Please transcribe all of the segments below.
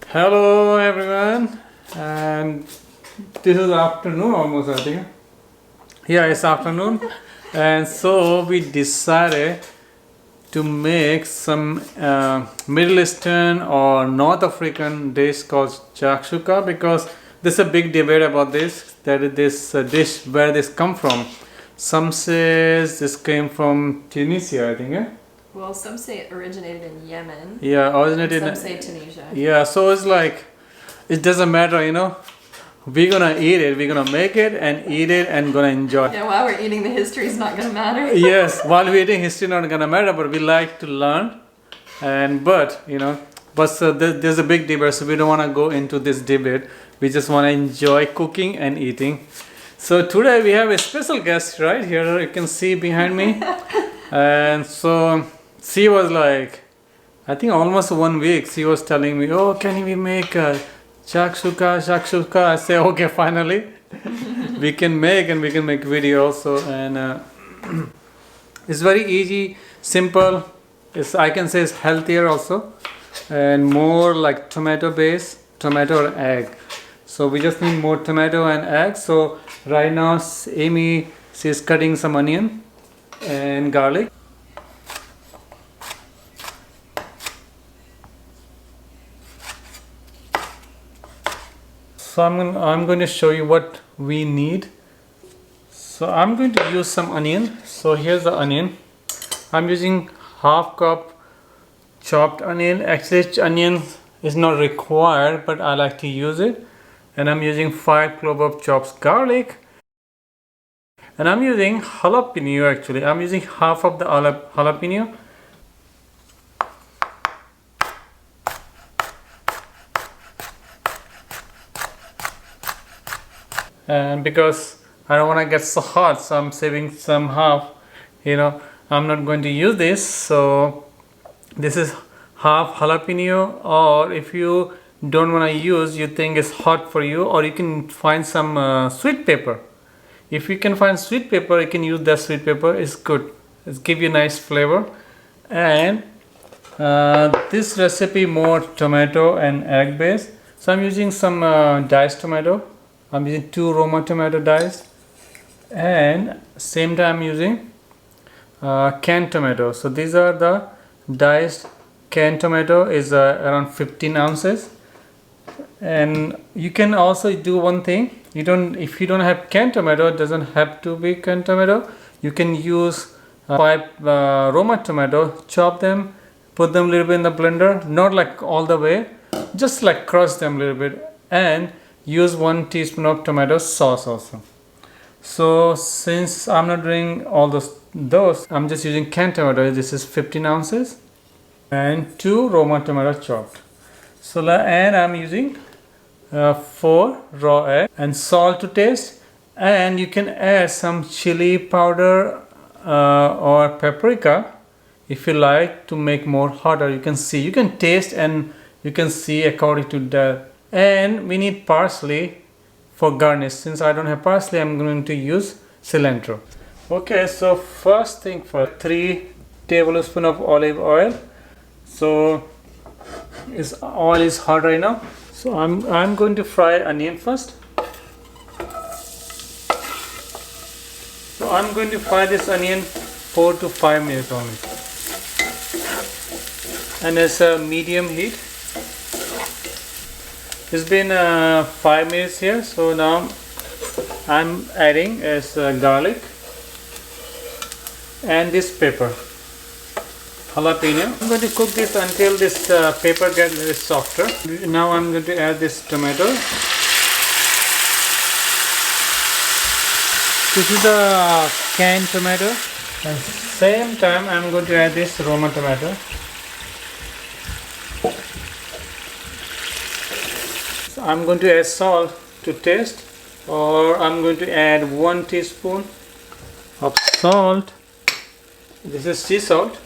Hello everyone, and this is afternoon almost, I think. Yeah, it's afternoon, and so we decided to make some Middle Eastern or North African dish called Shakshuka, because there's a big debate about this, that this dish, where this come from. Some says this came from Tunisia, I think. Yeah? Well, some say it originated in Yemen. Yeah, originated Some say Tunisia. Yeah, so it's like, it doesn't matter, you know. We're gonna eat it, we're gonna make it and eat it and gonna enjoy. Yeah, while we're eating, the history is not gonna matter. Yes, while we're eating, history not gonna matter, but we like to learn. But there's a big debate, so we don't wanna go into this debate. We just wanna enjoy cooking and eating. So today we have a special guest right here, you can see behind me. And so she was like, I think almost 1 week, she was telling me, oh, can we make a shakshuka? I say, okay, finally. we can make video also. And it's very easy, simple. I can say it's healthier also. And more like tomato base, tomato or egg. So we just need more tomato and egg. So right now, Amy, she's cutting some onion and garlic. So I'm going to show you what we need. So I'm going to use some onion. So here's the onion. I'm using half cup chopped onion. Actually, onion is not required, but I like to use it. And I'm using 5 cloves of chopped garlic. And I'm using jalapeno actually. I'm using half of the jalapeno. And because I don't want to get so hot, so I'm saving some half. You know, I'm not going to use this. So this is half jalapeno, or if you don't want to use, you think it's hot for you, or you can find some sweet pepper. If you can find sweet pepper, you can use that sweet pepper. It's good. It's give you nice flavor. And this recipe more tomato and egg base. So I'm using some diced tomato. I'm using 2 Roma tomato diced, and same time using canned tomato. So these are the diced canned tomato is around 15 ounces. And you can also do one thing. If you don't have canned tomato, it doesn't have to be canned tomato. You can use 5 Roma tomato, chop them, put them a little bit in the blender, not like all the way, just like crush them a little bit, and use 1 teaspoon of tomato sauce also. So since I'm not doing all those, I'm just using canned tomato. This is 15 ounces and 2 Roma tomato chopped. So and I'm using 4 raw eggs and salt to taste. And you can add some chili powder or paprika if you like to make more hotter. You can taste and you can see according to that. And we need parsley for garnish. Since I don't have parsley, I'm going to use cilantro. Okay, so first thing for 3 tablespoons of olive oil. So oil is hot right now. So I'm going to fry onion first. So I'm going to fry this onion 4 to 5 minutes only. And it's a medium heat. It's been 5 minutes here, so now I'm adding garlic and this pepper, jalapeno. I'm going to cook this until this pepper gets a little softer. Now I'm going to add this tomato. This is the canned tomato. At the same time, I'm going to add this Roma tomato. I'm going to add salt to taste, or I'm going to add 1 teaspoon of salt. This is sea salt.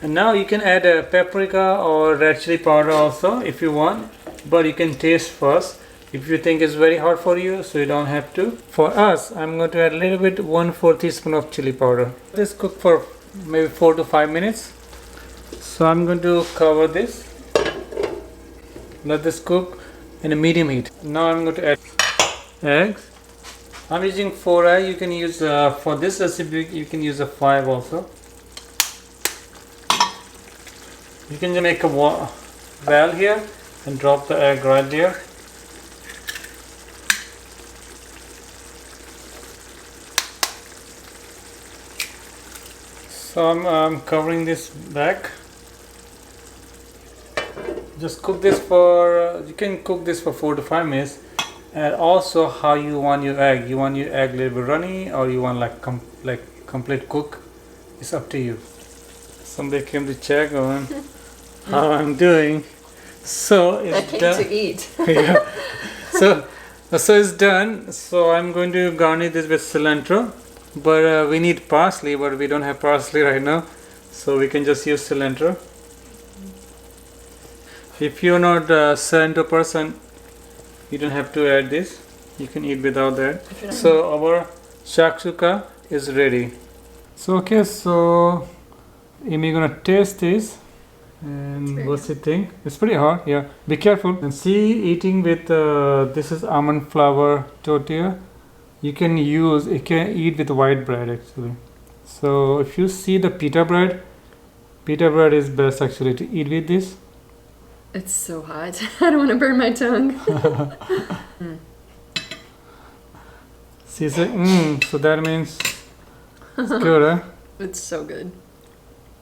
And now you can add a paprika or red chili powder also if you want. but you can taste first. If you think it's very hot for you, so you don't have to. For us, I'm going to add a little bit, 1/4 teaspoon of chili powder. This cook for maybe 4 to 5 minutes. So I'm going to cover this. Let this cook in a medium heat. Now I'm going to add eggs. I'm using 4 eggs. You can use for this recipe. You can use a 5 also. You can just make a well here and drop the egg right there. So I'm covering this back. Just cook this for, you can cook this for 4 to 5 minutes. And also how you want your egg. You want your egg a little bit runny, or you want like complete cook. It's up to you. Somebody came to check on how I'm doing. So I it's came done. to eat. Yeah. So it's done. So I'm going to garnish this with cilantro. But we need parsley, but we don't have parsley right now. So we can just use cilantro. If you're not a cilantro person, you don't have to add this. You can eat without that. So our shakshuka is ready. So okay, so Amy gonna taste this. And what's it think? It's pretty hot, yeah. Be careful. And see, eating with this is almond flour tortilla. You can eat with white bread actually. So if you see the pita bread is best actually to eat with this. It's so hot. I don't want to burn my tongue. See, so that means it's good, huh? It's so good.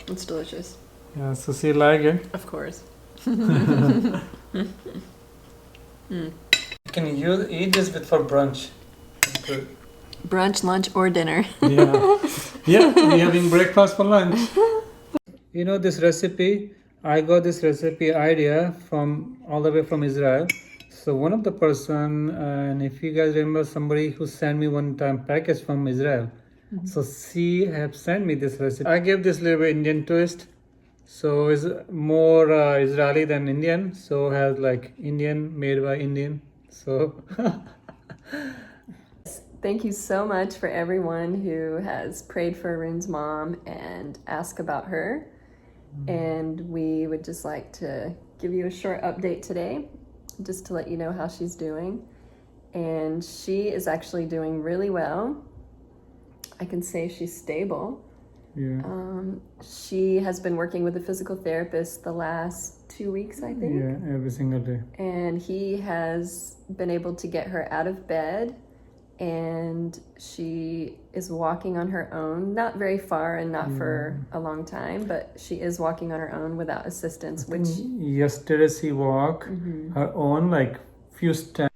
It's delicious. Yeah, so she like it. Of course. You can eat this with for brunch. It's good. Brunch, lunch, or dinner. Yeah. Yeah, we're having breakfast for lunch. You know this recipe, I got this recipe idea from all the way from Israel. So one of the person, and if you guys remember somebody who sent me one time package from Israel. So she have sent me this recipe. I gave this little bit Indian twist. So it's more Israeli than Indian. So has like Indian made by Indian. So Thank you so much for everyone who has prayed for Arun's mom and asked about her. And we would just like to give you a short update today, just to let you know how she's doing. And she is actually doing really well. I can say she's stable. yeah. She has been working with a physical therapist the last 2 weeks, I think. Yeah, every single day. And he has been able to get her out of bed, and she is walking on her own, not very far and not for a long time, but she is walking on her own without assistance, which Yesterday she walked her own like few steps.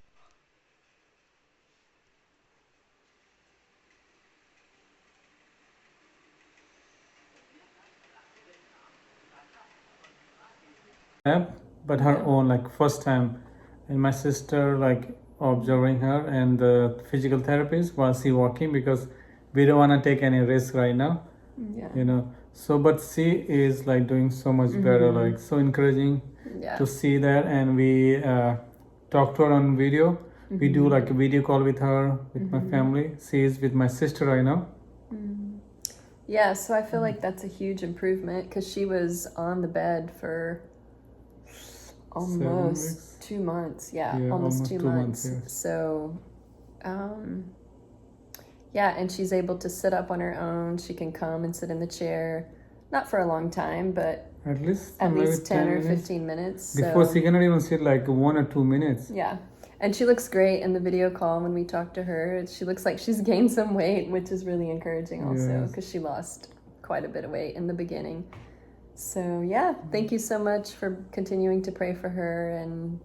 But her own like first time, and my sister like observing her, and the physical therapist while she walking, because we don't want to take any risk right now, yeah, you know. So but she is like doing so much better, like so encouraging yeah, to see that. And we talk to her on video. We do like a video call with her, with my family. She is with my sister right now. yeah. So I feel like that's a huge improvement, because she was on the bed for almost 2 months. Yeah, almost 2 months. Yes. So yeah, and she's able to sit up on her own. She can come and sit in the chair, not for a long time, but At least maybe 10 or minutes. 15 minutes. Before So she cannot even sit like 1 or 2 minutes. yeah, and she looks great in the video call when we talk to her. She looks like she's gained some weight, which is really encouraging also, Yes. because she lost quite a bit of weight in the beginning. So yeah, thank you so much for continuing to pray for her and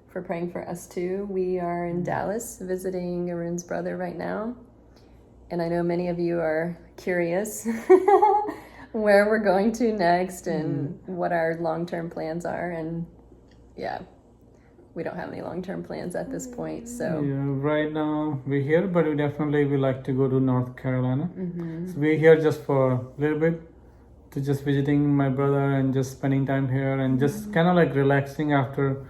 for praying for us too. We are in Dallas visiting Arun's brother right now, and I know many of you are curious where we're going to next and what our long-term plans are. And yeah, we don't have any long-term plans at this point, so Yeah, right now we're here, but we definitely would like to go to North Carolina. So we're here just for a little bit, to just visiting my brother and just spending time here and just kind of like relaxing after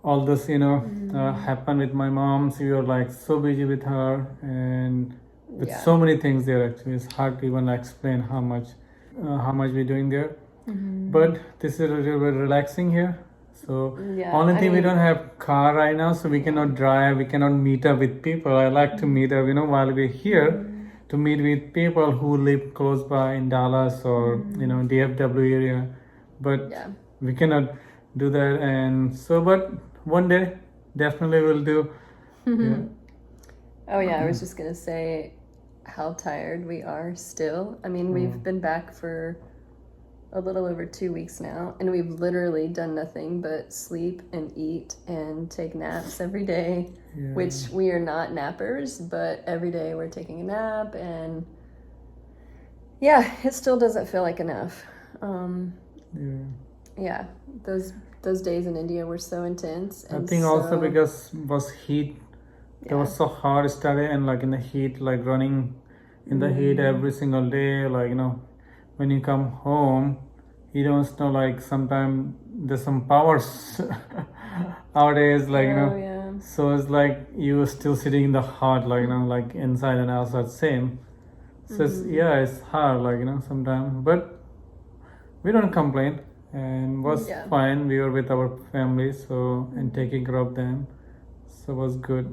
all this, happened with my mom. So we were like so busy with her and with Yeah. so many things there. Actually, it's hard to even explain how much we're doing there. But this is a little bit relaxing here. So Yeah, only I thing, we mean- don't have car right now, so we cannot drive. We cannot meet up with people. I like to meet up, while we're here, to meet with people who live close by in Dallas or DFW area. But Yeah. we cannot do that, and so but one day definitely we'll do. Yeah. Oh yeah, I was just gonna say how tired we are still. I mean, we've been back for a little over 2 weeks now, and we've literally done nothing but sleep and eat and take naps every day, Yeah. which we are not nappers, but every day we're taking a nap, and yeah, it still doesn't feel like enough. Yeah. Yeah, those days in India were so intense. I And think also so- because was heat. It was so hard study, and like in the heat, like running in the heat every single day, like when you come home, you don't know, like sometimes there's some powers nowadays, like Oh, yeah. so it's like you are still sitting in the hot, like like inside and outside same. So it's hard, like sometimes, but we don't complain, and was Yeah. fine. We were with our family, so and taking care of them, so was good.